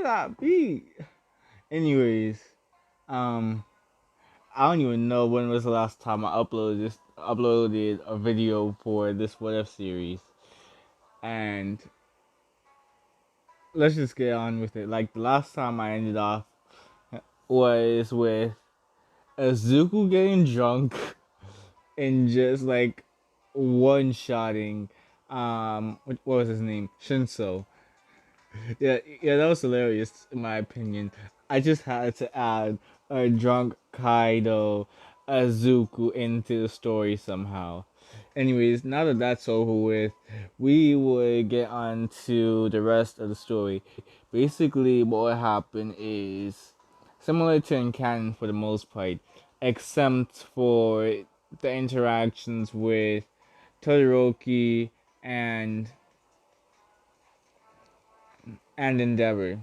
that be? Anyways, um, I don't even know when was the last time I uploaded a video for this What If series, and let's just get on with it. Like the last time I ended off was with Azuku getting drunk and just like one shotting what was his name? Shinso. Yeah, that was hilarious in my opinion. I just had to add a drunk Kaido Azuku into the story somehow. Anyways, now that that's over with, we would get on to the rest of the story. Basically, what would happen is similar to in canon for the most part, except for the interactions with Todoroki and Endeavor.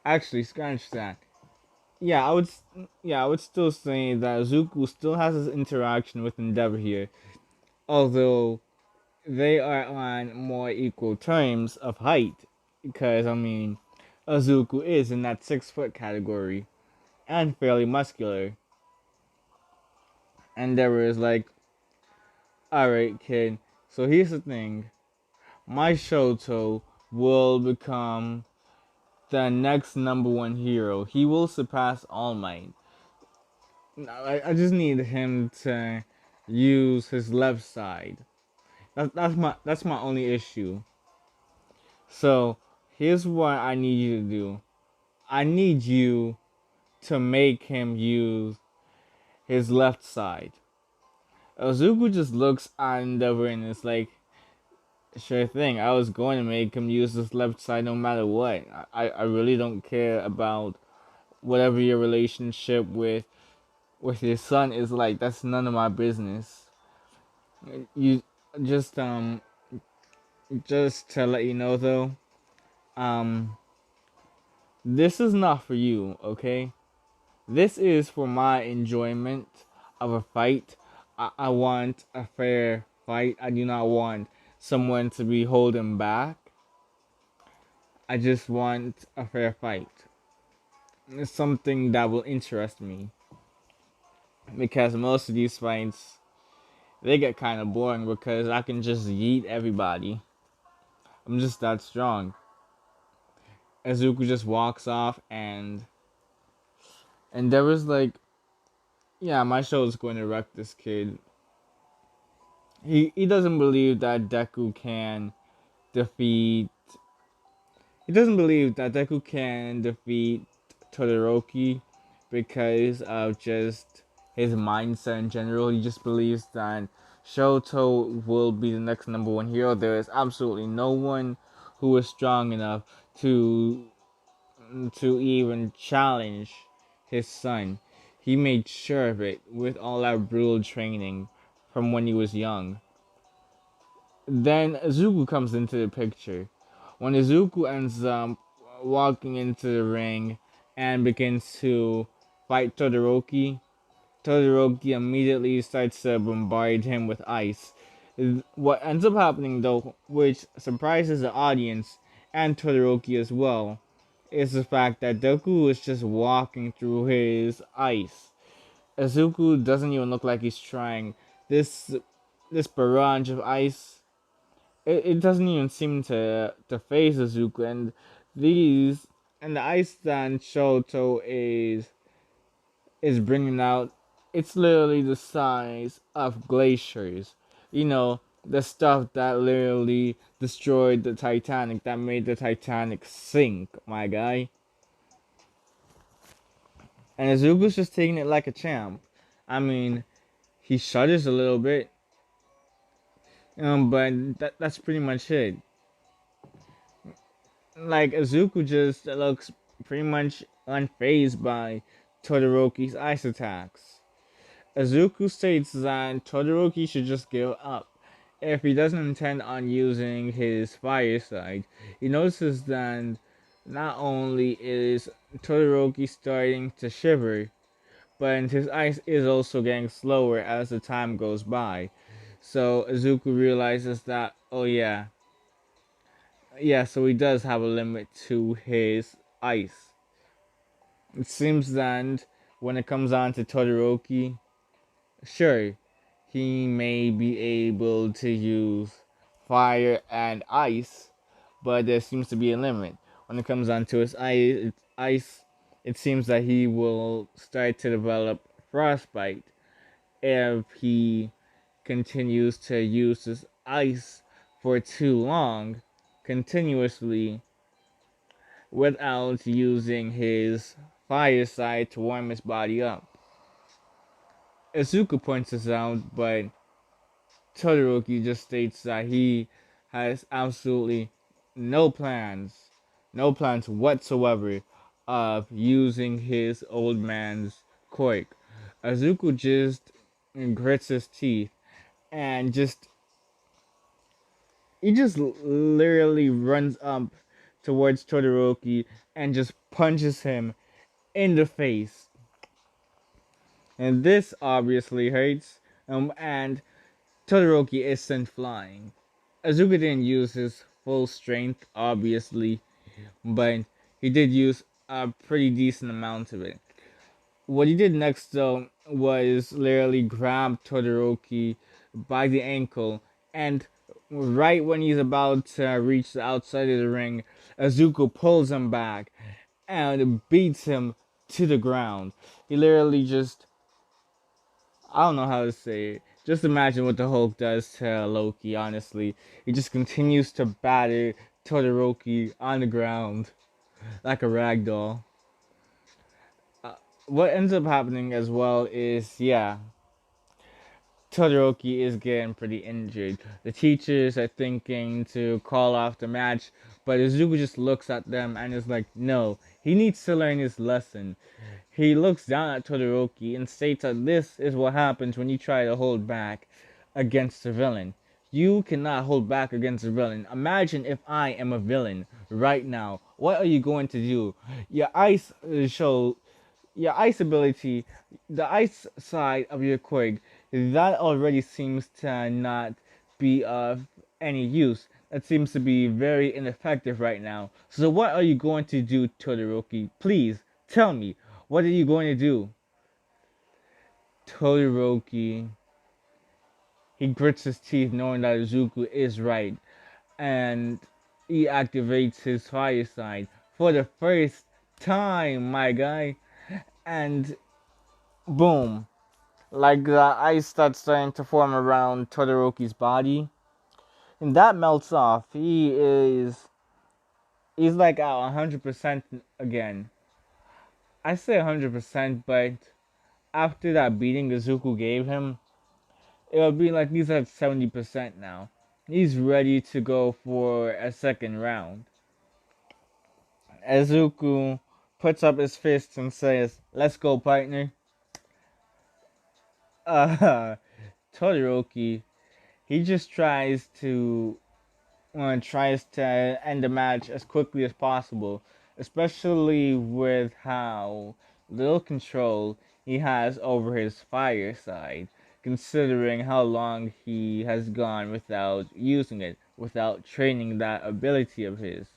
Actually, scratch that. Yeah, I would. Yeah, I would still say that Zuko still has his interaction with Endeavor here, although they are on more equal terms of height. Because I mean, Azuku is in that 6 foot category and fairly muscular. Endeavor is like, all right, kid. So here's the thing: my Shoto will become the next number 1 hero. He will surpass All Might. I just need him to use his left side. That's my only issue. So here's what I need you to do. I need you to make him use his left side. Ozuku just looks at Endeavor and it's like, sure thing. I was going to make him use his left side no matter what. I really don't care about whatever your relationship with your son is like. That's none of my business. You just just to let you know though, um this is not for you, okay? This is for my enjoyment of a fight. I want a fair fight. I do not want someone to be holding back. I just want a fair fight. It's something that will interest me. Because most of these fights, they get kind of boring because I can just yeet everybody. I'm just that strong. Azuku just walks off and there was like, yeah, my show is going to wreck this kid. He doesn't believe that Deku can defeat. He doesn't believe that Deku can defeat Todoroki because of just his mindset in general. He just believes that Shoto will be the next number 1 hero. There is absolutely no one who is strong enough to even challenge his son. He made sure of it with all that brutal training from when he was young. Then Izuku comes into the picture. When Izuku ends up walking into the ring and begins to fight Todoroki, Todoroki immediately starts to bombard him with ice. What ends up happening though, which surprises the audience and Todoroki as well, is the fact that Deku is just walking through his ice. Izuku doesn't even look like he's trying. This barrage of ice, it doesn't even seem to phase Izuku, and these and the ice that Shoto is bringing out, it's literally the size of glaciers. You know, the stuff that literally destroyed the Titanic, that made the Titanic sink, my guy. And Izuku's just taking it like a champ. I mean, he shudders a little bit, but that's pretty much it. Like Izuku just looks pretty much unfazed by Todoroki's ice attacks. Izuku states that Todoroki should just give up if he doesn't intend on using his fire side. He notices that not only is Todoroki starting to shiver, but his ice is also getting slower as the time goes by. So Izuku realizes that, oh yeah, Yeah, so he does have a limit to his ice. It seems that when it comes on to Todoroki, sure, he may be able to use fire and ice, but there seems to be a limit. When it comes on to his ice, it seems that he will start to develop frostbite if he continues to use his ice for too long, continuously, without using his fire side to warm his body up. Izuku points this out, but Todoroki just states that he has absolutely no plans, no plans whatsoever of using his old man's quirk. Izuku just grits his teeth and he just literally runs up towards Todoroki and just punches him in the face. And this obviously hurts. And Todoroki is sent flying. Azuka didn't use his full strength, obviously, but he did use a pretty decent amount of it. What he did next, though, was literally grab Todoroki by the ankle, and right when he's about to reach the outside of the ring, Azuko pulls him back and beats him to the ground. He literally just, I don't know how to say it. Just imagine what the Hulk does to Loki, honestly. He just continues to batter Todoroki on the ground like a rag doll. What ends up happening as well is, yeah, Todoroki is getting pretty injured. The teachers are thinking to call off the match, but Izuku just looks at them and is like, no, he needs to learn his lesson. He looks down at Todoroki and states that this is what happens when you try to hold back against a villain. You cannot hold back against a villain. Imagine if I am a villain right now. What are you going to do? Your ice show, your ice ability, the ice side of your quirk, that already seems to not be of any use. That seems to be very ineffective right now. So what are you going to do, Todoroki? Please tell me. What are you going to do? Todoroki, he grits his teeth knowing that Izuku is right, and he activates his fire side for the first time, my guy. And boom, like the ice starts starting to form around Todoroki's body, and that melts off. He's like at 100% again. I say 100%, but after that beating Izuku gave him, it'll be like he's at 70% now. He's ready to go for a second round. Izuku puts up his fist and says, "Let's go, partner." Uh, Todoroki, he just tries to end the match as quickly as possible, especially with how little control he has over his fire side, considering how long he has gone without using it, without training that ability of his.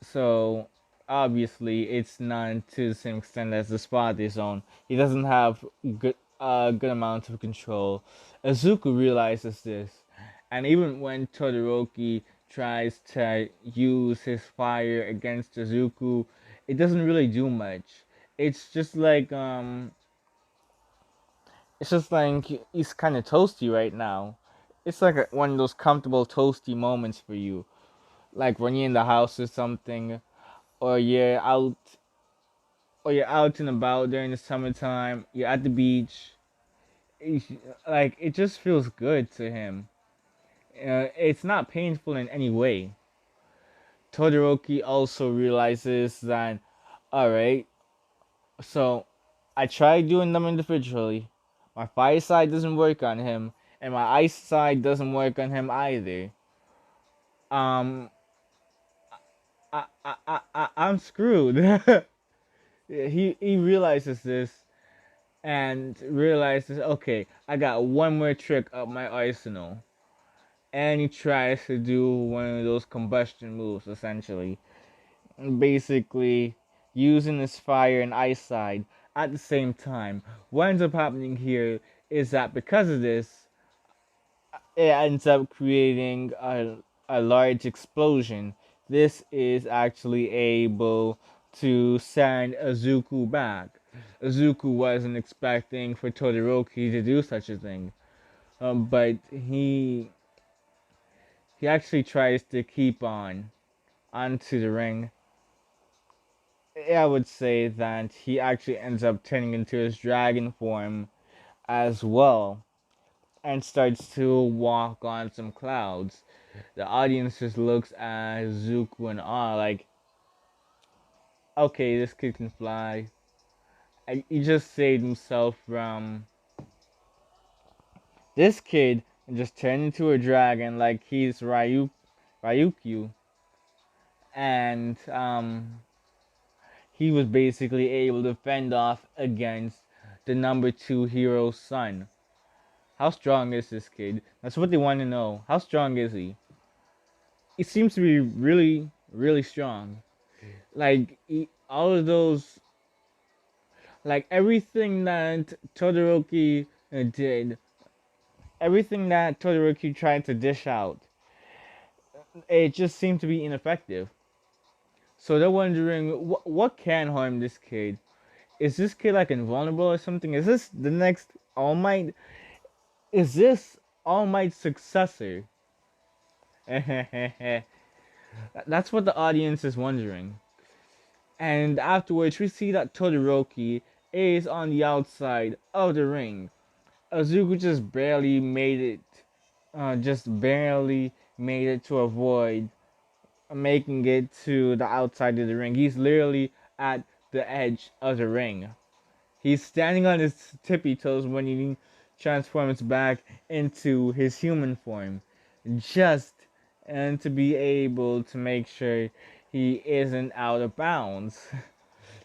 So obviously it's not to the same extent as the Spotty Zone. He doesn't have good amount of control. Azuku realizes this, and even when Todoroki tries to use his fire against Azuku, it doesn't really do much. It's just like it's just like he's kind of toasty right now. It's like one of those comfortable toasty moments for you, like when you're in the house or something, or you're out and about during the summertime, you're at the beach. Like it just feels good to him. It's not painful in any way. Todoroki also realizes that, alright, so I tried doing them individually. My fire side doesn't work on him, and my ice side doesn't work on him either. Um, I'm screwed. He realizes this and realizes, okay, I got one more trick up my arsenal. and he tries to do one of those combustion moves, essentially. Basically, using his fire and ice side at the same time. What ends up happening here is that because of this, it ends up creating a large explosion. This is actually able to send Izuku back. Izuku wasn't expecting for Todoroki to do such a thing, but he actually tries to keep on onto the ring. I would say that he actually ends up turning into his dragon form as well and starts to walk on some clouds. The audience just looks at Zuko in awe, like, okay, this kid can fly. And he just saved himself from this kid and just turned into a dragon like he's Ryukyu. And he was basically able to fend off against the number two hero's son. How strong is this kid? That's what they want to know. How strong is he? He seems to be really, really strong. Like all of those, like everything that Todoroki did, everything that Todoroki tried to dish out, it just seemed to be ineffective. So they're wondering what can harm this kid. Is this kid like invulnerable or something? Is this the next All Might? Is this All Might's successor? That's what the audience is wondering. And afterwards, we see that Todoroki is on the outside of the ring. Azuku just barely made it, just barely made it to avoid making it to the outside of the ring. He's literally at the edge of the ring. He's standing on his tippy toes when he transforms back into his human form, just and to be able to make sure he isn't out of bounds.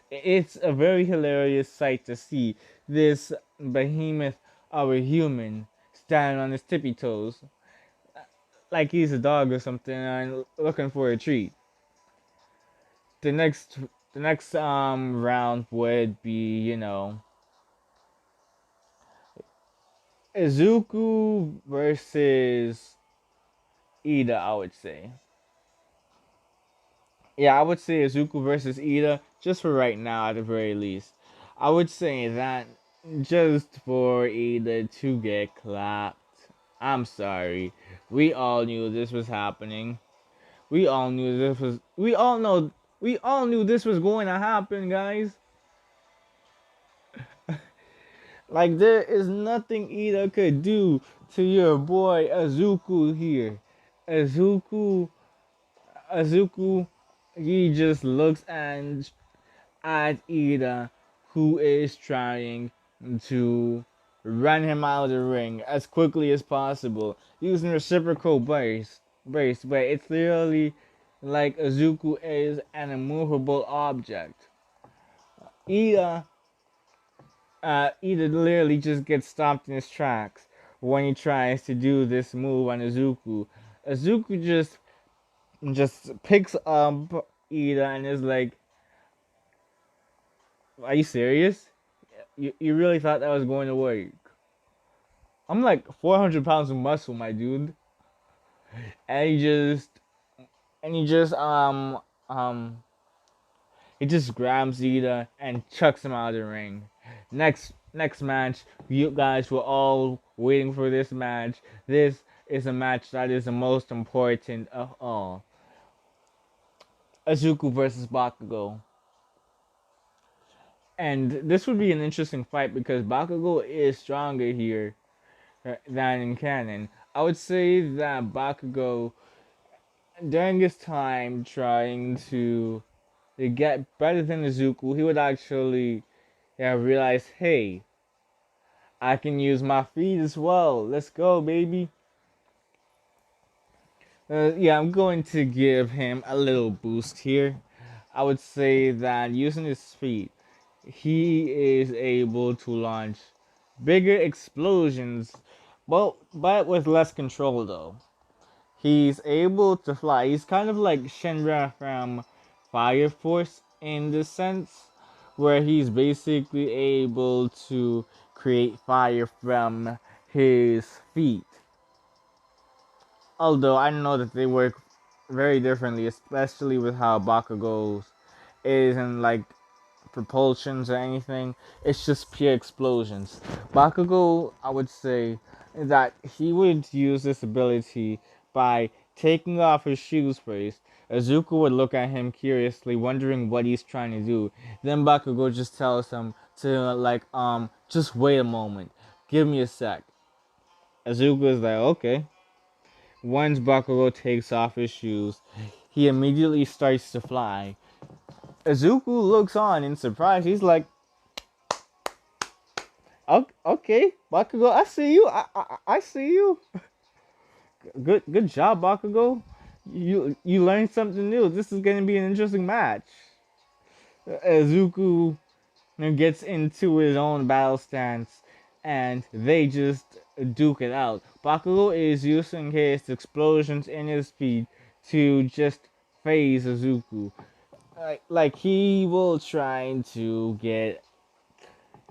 It's a very hilarious sight to see this behemoth of a human standing on his tippy toes like he's a dog or something and looking for a treat. The next round would be, Izuku versus Ida, I would say. Yeah, I would say Izuku versus Ida, just for right now at the very least. I would say that just for Ida to get clapped. I'm sorry. We all knew this was happening. We all knew this was going to happen, guys. Like there is nothing Ida could do to your boy Azuku here. Azuku Azuku, he just looks at Ida, who is trying to run him out of the ring as quickly as possible using reciprocal brace, but it's literally like Azuku is an immovable object. Ida, Ida literally just gets stopped in his tracks when he tries to do this move on Azuku. Azuku just picks up Ida and is like, "Are you serious? You really thought that was going to work?" I'm like 400 pounds of muscle, my dude, and and he just um he just grabs Ida and chucks him out of the ring. Next match, you guys were all waiting for this match. This is a match that is the most important of all. Azuku versus Bakugo. And this would be an interesting fight because Bakugo is stronger here than in canon. I would say that Bakugo, during his time trying to get better than Izuku, he would actually realize, hey, I can use my feet as well. Let's go, baby. Yeah, I'm going to give him a little boost here. I would say that using his feet, he is able to launch bigger explosions, but with less control though. He's able to fly. He's kind of like Shenra from Fire Force in the sense where he's basically able to create fire from his feet. Although I know that they work very differently, especially with how Bakugo's isn't like propulsions or anything. It's just pure explosions. Bakugo, I would say that he would use this ability by taking off his shoes first. Azuka would look at him curiously, wondering what he's trying to do. Then Bakugo just tells him to just wait a moment. Give me a sec. Azuka is like, okay. Once Bakugo takes off his shoes, he immediately starts to fly. Izuku looks on in surprise. He's like, okay, Bakugo, I see you. I see you. Good job, Bakugo. You learned something new. This is gonna be an interesting match. Izuku gets into his own battle stance, and they just duke it out. Bakugo is using his explosions in his feet to just phase Izuku. Like he will try to get.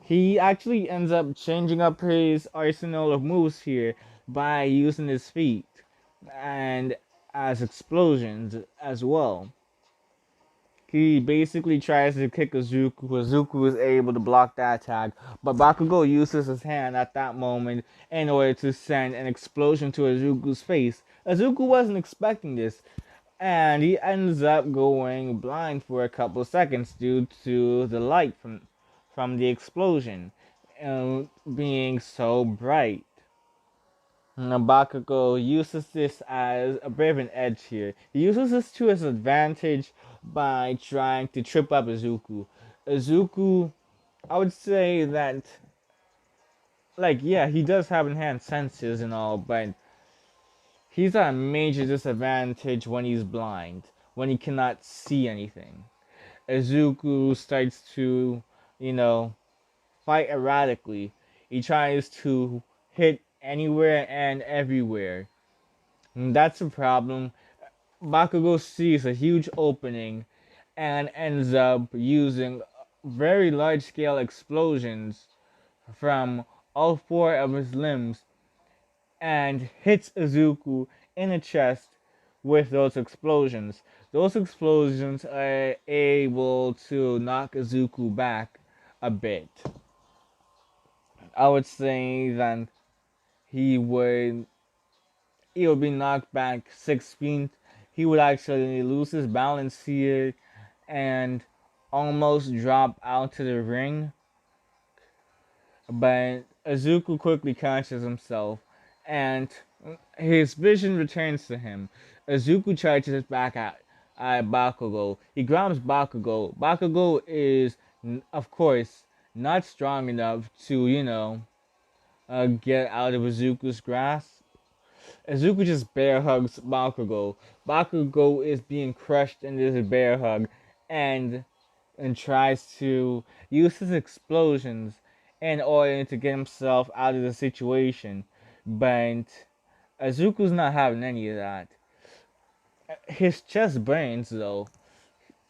He actually ends up changing up his arsenal of moves here by using his feet and as explosions as well. He basically tries to kick Izuku. Izuku is able to block that attack, but Bakugo uses his hand at that moment in order to send an explosion to Izuku's face. Izuku wasn't expecting this, and he ends up going blind for a couple seconds due to the light from the explosion being so bright. Bakugo uses this as a bit of an edge here. He uses this to his advantage by trying to trip up Izuku. Izuku, I would say that, like, yeah, he does have enhanced senses and all, but he's at a major disadvantage when he's blind, when he cannot see anything. Izuku starts to, you know, fight erratically. He tries to hit anywhere and everywhere. And that's a problem. Bakugo sees a huge opening and ends up using very large scale explosions from all four of his limbs and hits Izuku in the chest with those explosions. Those explosions are able to knock Izuku back a bit. I would say that he would he would be knocked back 6 feet. He would actually lose his balance here and almost drop out to the ring. But Izuku quickly catches himself and his vision returns to him. Izuku charges back at Bakugo. He grabs Bakugo. Bakugo is, of course, not strong enough to, get out of Izuku's grasp. Izuku just bear hugs Bakugo. Bakugo is being crushed in this bear hug and tries to use his explosions in order to get himself out of the situation. But Izuku's not having any of that. His chest burns though.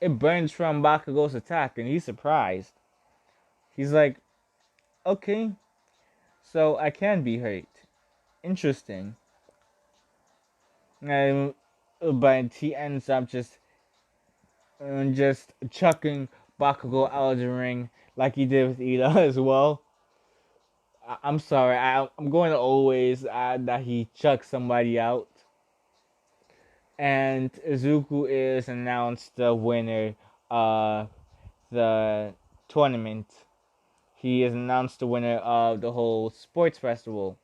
It burns from Bakugo's attack and he's surprised. He's like, okay, so I can be hurt. Interesting. Um, but he ends up just chucking Bakugo out of the ring like he did with Ida as well. I'm sorry, I'm going to always add that he chucked somebody out. And Izuku is announced the winner of the tournament. He is announced the winner of the whole sports festival.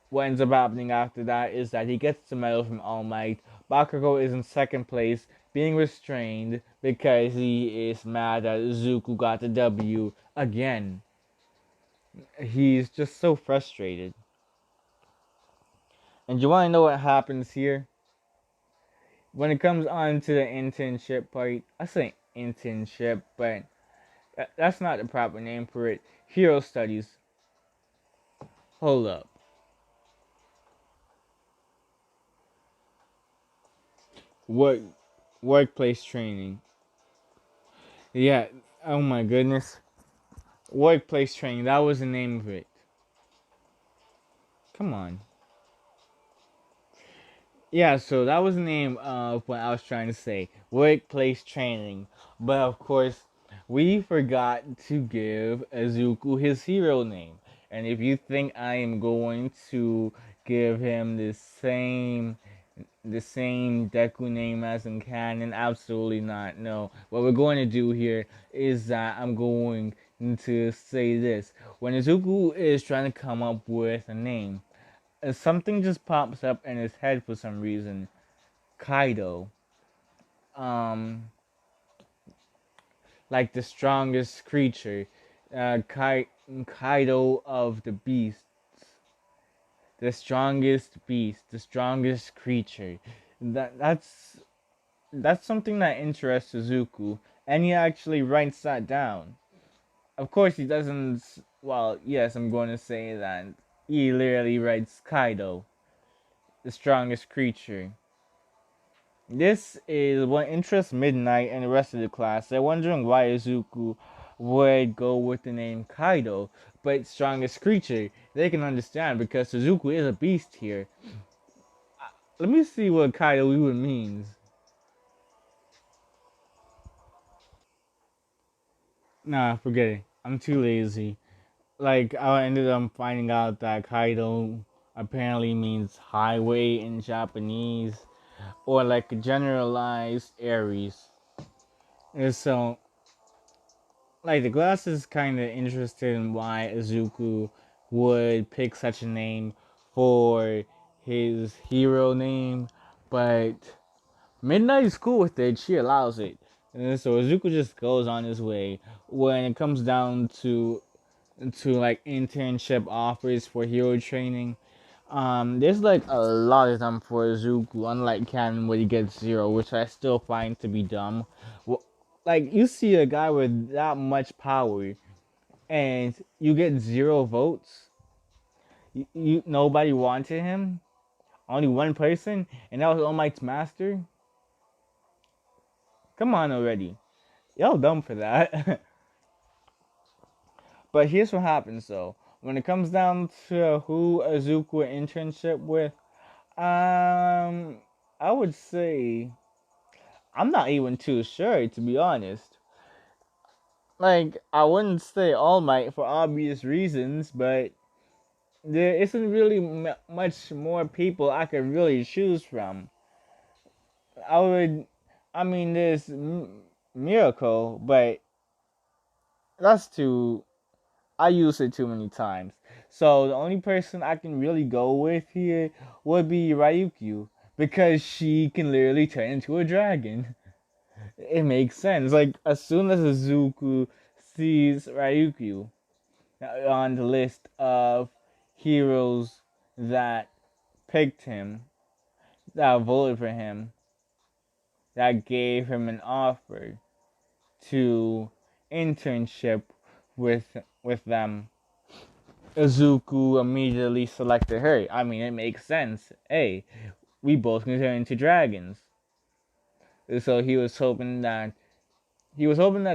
What ends up happening after that is that he gets the medal from All Might. Bakugo is in second place, being restrained because he is mad that Izuku got the W again. He's just so frustrated. And you want to know what happens here? When it comes on to the internship part, I say internship, but that's not the proper name for it. Hero studies. Hold up. Work workplace training. Yeah. Oh my goodness. Workplace training. That was the name of it. Come on. Yeah, so that was the name of what I was trying to say. Workplace training. But of course, we forgot to give Izuku his hero name. And if you think I am going to give him the same Deku name as in canon, absolutely not. No. What we're going to do here is that I'm going to say this. When Izuku is trying to come up with a name, something just pops up in his head for some reason. Kaido, um, like the strongest creature, Kaido of the beasts, the strongest creature. That's something that interests Suzuku, and he actually writes that down. Of course, he doesn't. Well, yes, I'm going to say that he literally writes Kaido, the strongest creature. This is what interests Midnight and the rest of the class. They're wondering why Izuku would go with the name Kaido, but strongest creature. They can understand because Izuku is a beast here. Let me see what Kaido even means. Nah, forget it. I'm too lazy. Like, I ended up finding out that Kaido apparently means highway in Japanese, or like a generalized Aries. And so like the glass is kind of interested in why Izuku would pick such a name for his hero name, but Midnight is cool with it. She allows it, and so Izuku just goes on his way. When it comes down to like internship offers for hero training, there's like a lot of them for Izuku, unlike Canon where he gets zero, which I still find to be dumb. Well, like you see a guy with that much power and you get zero votes. You nobody wanted him. Only one person, and that was All Might's master. Come on already, y'all dumb for that. But here's what happens though. When it comes down to who Izuku internship with, I would say I'm not even too sure to be honest. Like I wouldn't say All Might for obvious reasons, but there isn't really much more people I could really choose from. I would, I mean, there's Miracle, but that's too. I use it too many times. So the only person I can really go with here would be Ryukyu because she can literally turn into a dragon. It makes sense. Like as soon as Izuku sees Ryukyu on the list of heroes that picked him, that voted for him, that gave him an offer to internship with them. Izuku immediately selected her. I mean, it makes sense. Hey, we both can turn into dragons. So he was hoping that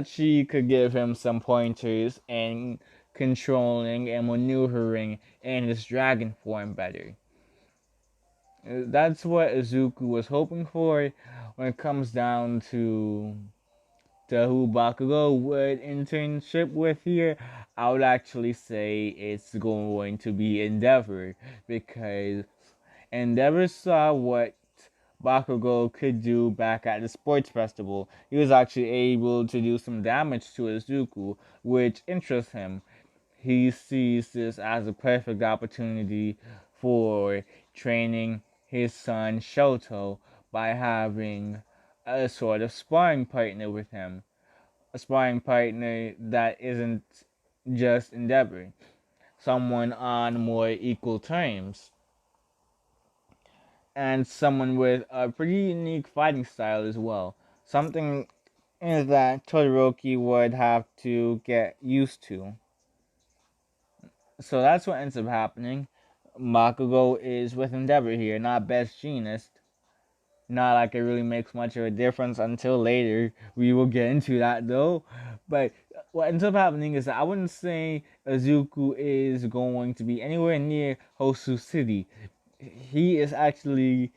she could give him some pointers and controlling and maneuvering in his dragon form better. That's what Izuku was hoping for when it comes down to who Bakugo would internship with here. I would actually say it's going to be Endeavor because Endeavor saw what Bakugo could do back at the sports festival. He was actually able to do some damage to Izuku, which interests him. He sees this as a perfect opportunity for training his son Shoto by having a sort of sparring partner with him. A sparring partner that isn't just Endeavor, someone on more equal terms, and someone with a pretty unique fighting style as well. Something that Todoroki would have to get used to. So that's what ends up happening. Bakugo is with Endeavor here, not Best Jeanist. Not like it really makes much of a difference until later. We will get into that though. But what ends up happening is that I wouldn't say Izuku is going to be anywhere near Hosu City. He is actually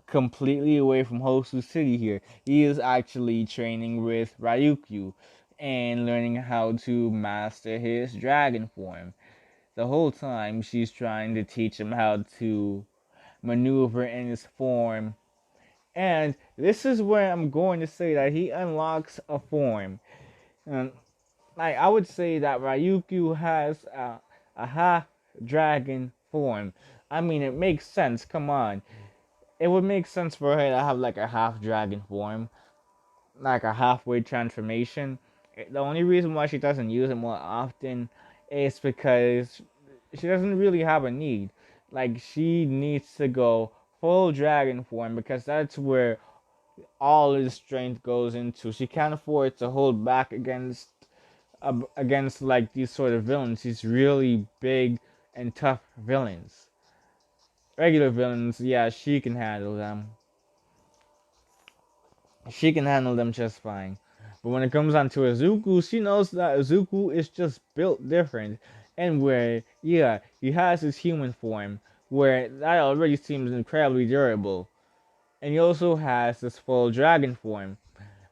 completely away from Hosu City here. He is actually training with Ryukyu and learning how to master his dragon form. The whole time she's trying to teach him how to maneuver in his form. And this is where I'm going to say that he unlocks a form. And like I would say that Ryukyu has a half dragon form. I mean, it makes sense. Come on, it would make sense for her to have like a half dragon form, like a halfway transformation. The only reason why she doesn't use it more often is because she doesn't really have a need. Like she needs to go full dragon form because that's where all his strength goes into. She can't afford to hold back against like these sort of villains. These really big and tough villains. Regular villains, yeah, she can handle them. She can handle them just fine. But when it comes down to Izuku, she knows that Izuku is just built different. And where, yeah, he has his human form, where that already seems incredibly durable. And he also has this full dragon form,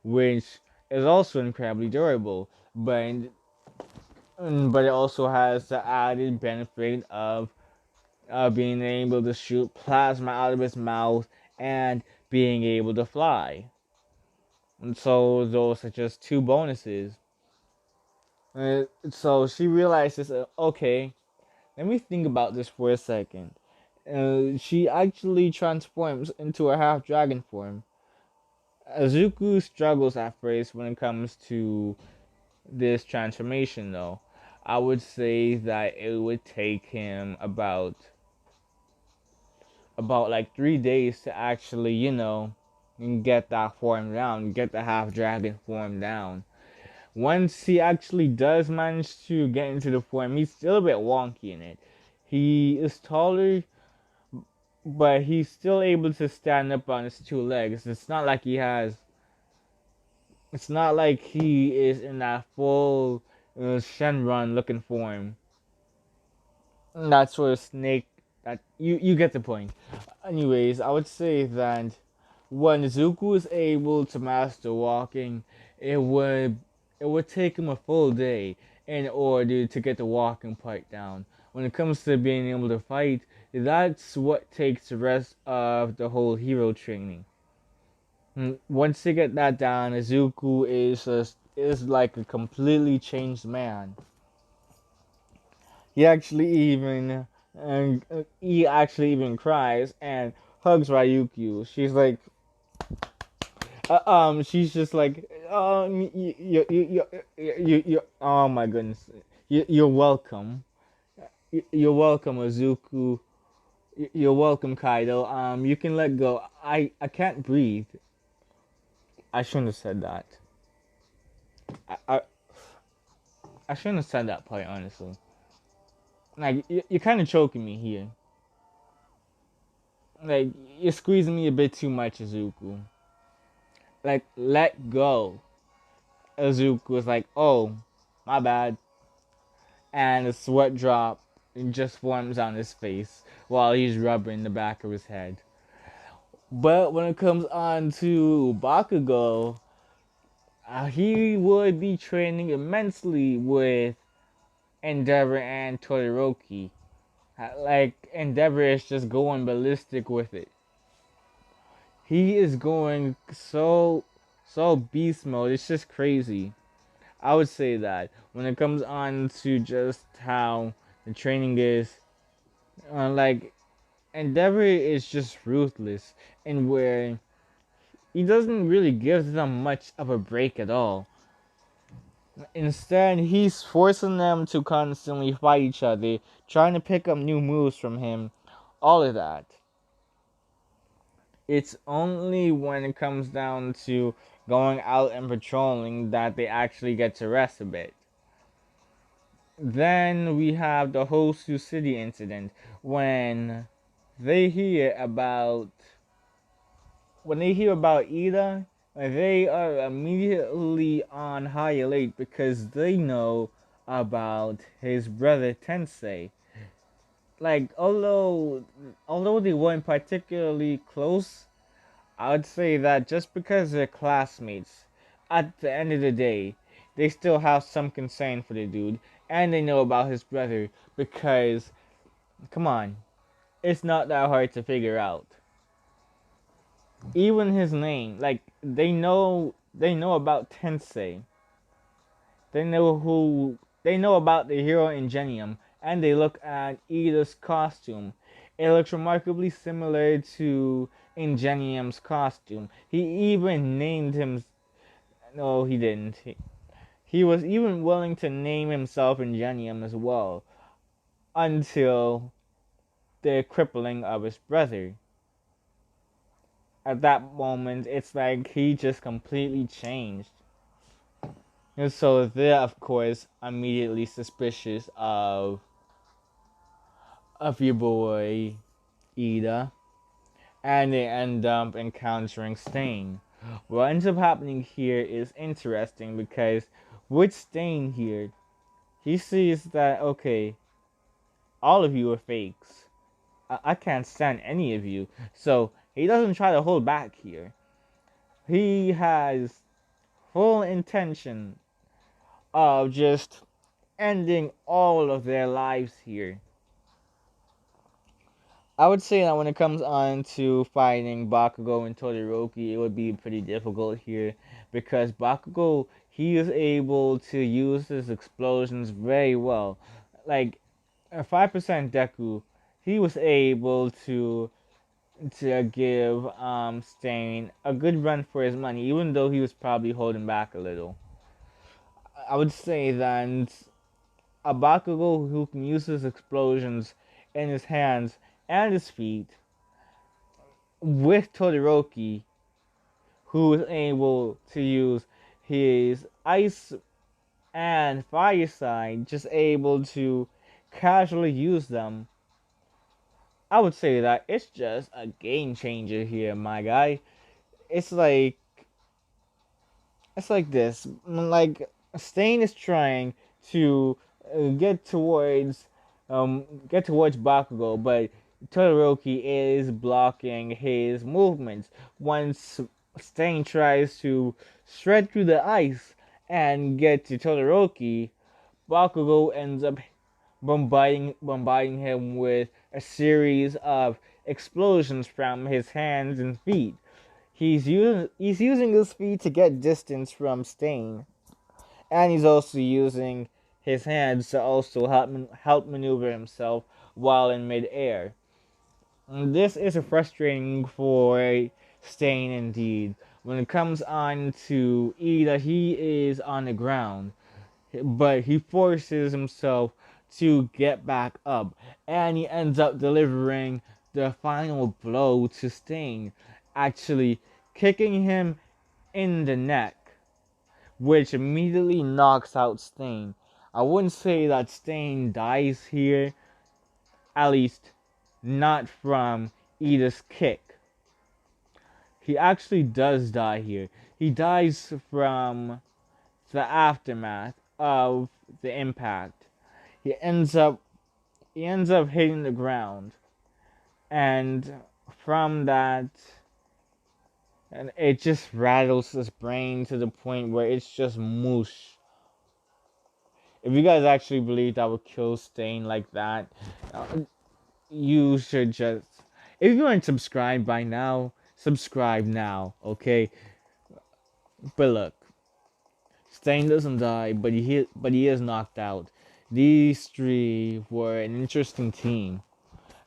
which is also incredibly durable. But it also has the added benefit of being able to shoot plasma out of his mouth and being able to fly. And so those are just two bonuses. So she realizes, okay, let me think about this for a second. She actually transforms into a half dragon form. Azuku struggles at first when it comes to this transformation, though. I would say that it would take him about like 3 days to actually, get that form down, get the half dragon form down. Once he actually does manage to get into the form, he's still a bit wonky in it. He is taller, but he's still able to stand up on his two legs. It's not like he is in that full Shenron looking form. That sort of snake. That you get the point. Anyways, I would say that when Zuko is able to master walking, it would it would take him a full day in order to get the walking part down. When it comes to being able to fight, that's what takes the rest of the whole hero training. Once they get that down, Izuku is like a completely changed man. He actually even cries and hugs Ryukyu. She's just like, oh my goodness, you're welcome. You're welcome, Izuku. You're welcome, Kaido. You can let go. I can't breathe. I shouldn't have said that. I, I, I shouldn't have said that part, honestly. Like, you're kind of choking me here. Like, you're squeezing me a bit too much, Izuku. Like, let go. Izuku was like, oh, my bad. And a sweat drop just forms on his face while he's rubbing the back of his head. But when it comes on to Bakugo, he would be training immensely with Endeavor and Todoroki. Like, Endeavor is just going ballistic with it. He is going so beast mode. It's just crazy. I would say that when it comes on to just how the training is, like Endeavor is just ruthless, and where he doesn't really give them much of a break at all. Instead, he's forcing them to constantly fight each other, trying to pick up new moves from him, all of that. It's only when it comes down to going out and patrolling that they actually get to rest a bit. Then we have the Hosu City incident when they hear about when they hear about Ida, they are immediately on high alert because they know about his brother Tensei. Like, although they weren't particularly close, I would say that just because they're classmates, at the end of the day, they still have some concern for the dude, and they know about his brother because, come on, it's not that hard to figure out. Even his name, like they know about Tensei. They know about the hero Ingenium, and they look at Ida's costume. It looks remarkably similar to Ingenium's costume. He even named him. No, he didn't. He was even willing to name himself Ingenium as well until the crippling of his brother. At that moment, it's like he just completely changed. And so they're, of course, immediately suspicious of your boy Ida, and they end up encountering Stain. What ends up happening here is interesting because with Stain here, he sees that, okay, all of you are fakes. I can't stand any of you. So he doesn't try to hold back here. He has full intention of just ending all of their lives here. I would say that when it comes on to fighting Bakugo and Todoroki, it would be pretty difficult here because Bakugo, he is able to use his explosions very well. Like a 5% Deku, he was able to give Stain a good run for his money, even though he was probably holding back a little. I would say that a Bakugo who can use his explosions in his hands and his feet with Todoroki, who is able to use his ice and fire side, just able to casually use them. I would say that it's just a game changer here, my guy. It's like it's like this. Like Stain is trying to get towards Bakugo, but Todoroki is blocking his movements. Once Stain tries to shred through the ice and get to Todoroki, Bakugo ends up bombarding him with a series of explosions from his hands and feet. He's using his feet to get distance from Stain, and he's also using his hands to also help maneuver himself while in midair. And this is frustrating for Stain indeed. When it comes on to Ida, he is on the ground, but he forces himself to get back up, and he ends up delivering the final blow to Stain, actually kicking him in the neck, which immediately knocks out Stain. I wouldn't say that Stain dies here, at least not from Ida's kick. He actually does die here. He dies from the aftermath of the impact. He ends up hitting the ground, and from that, and it just rattles his brain to the point where it's just mush. If you guys actually believed I would kill Stain like that, uh, you should just. If you aren't subscribed by now, subscribe now, okay? But look, Stain doesn't die, but he is knocked out. These three were an interesting team.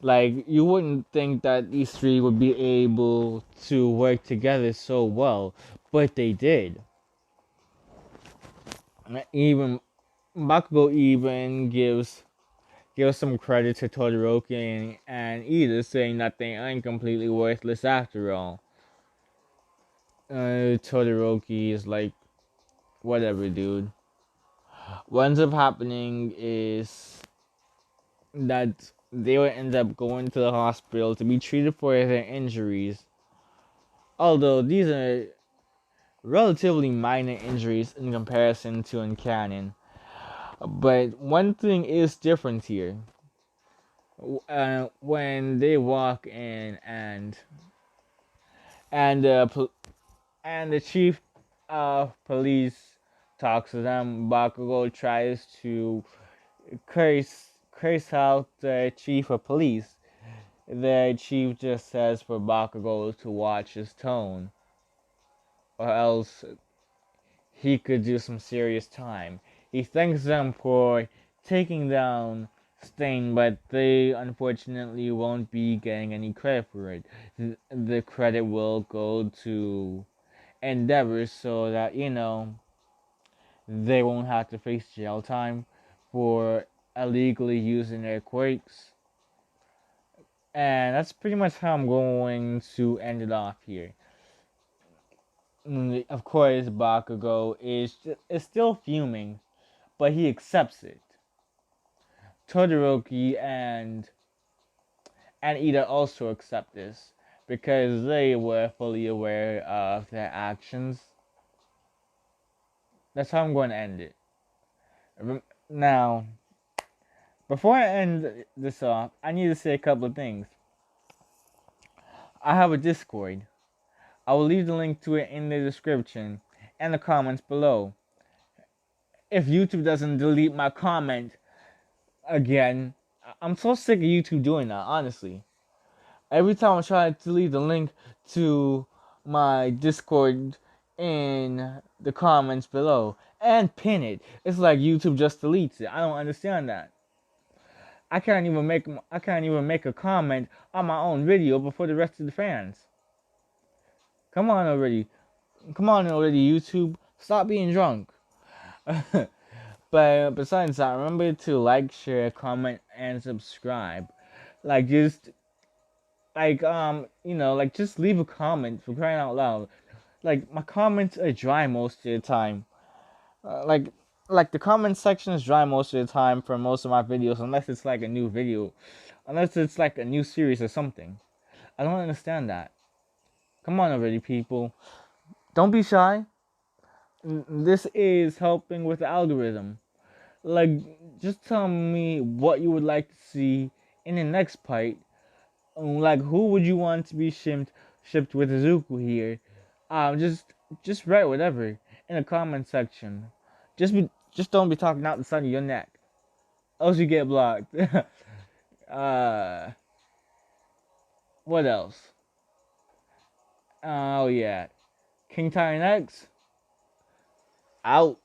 Like, you wouldn't think that these three would be able to work together so well, but they did. Even Bakugo even gives some credit to Todoroki and Ida, saying that they aren't completely worthless after all. Todoroki is like, whatever, dude. What ends up happening is that they would end up going to the hospital to be treated for their injuries. Although these are relatively minor injuries in comparison to in canon. But one thing is different here. When they walk in and and the chief of police talks to them, Bakugo tries to curse out the chief of police. The chief just says for Bakugo to watch his tone, or else he could do some serious time. He thanks them for taking down Stain, but they unfortunately won't be getting any credit for it. The credit will go to Endeavor so that, they won't have to face jail time for illegally using their quirks. And that's pretty much how I'm going to end it off here. Of course, Bakugo is still fuming, but he accepts it. Todoroki and Ida also accept this because they were fully aware of their actions. That's how I'm going to end it. Now, before I end this off, I need to say a couple of things. I have a Discord. I will leave the link to it in the description and the comments below. If YouTube doesn't delete my comment again, I'm so sick of YouTube doing that, honestly. Every time I try to leave the link to my Discord in the comments below and pin it, it's like YouTube just deletes it. I don't understand that. I can't even make a comment on my own video before the rest of the fans. Come on already. Come on already, YouTube. Stop being drunk. But besides that, remember to like, share, comment, and subscribe. Like just just leave a comment for crying out loud. Like my comments are dry most of the time. Like the comment section is dry most of the time for most of my videos, unless it's like a new video, unless it's like a new series or something. I don't understand that. Come on already, people. Don't be shy. This is helping with the algorithm. Like, just tell me what you would like to see in the next part. Like, who would you want to be shipped with Izuku here? Just write whatever in the comment section. Just don't be talking out the side of your neck, else you get blocked. uh, what else? Oh yeah, King Titan X out.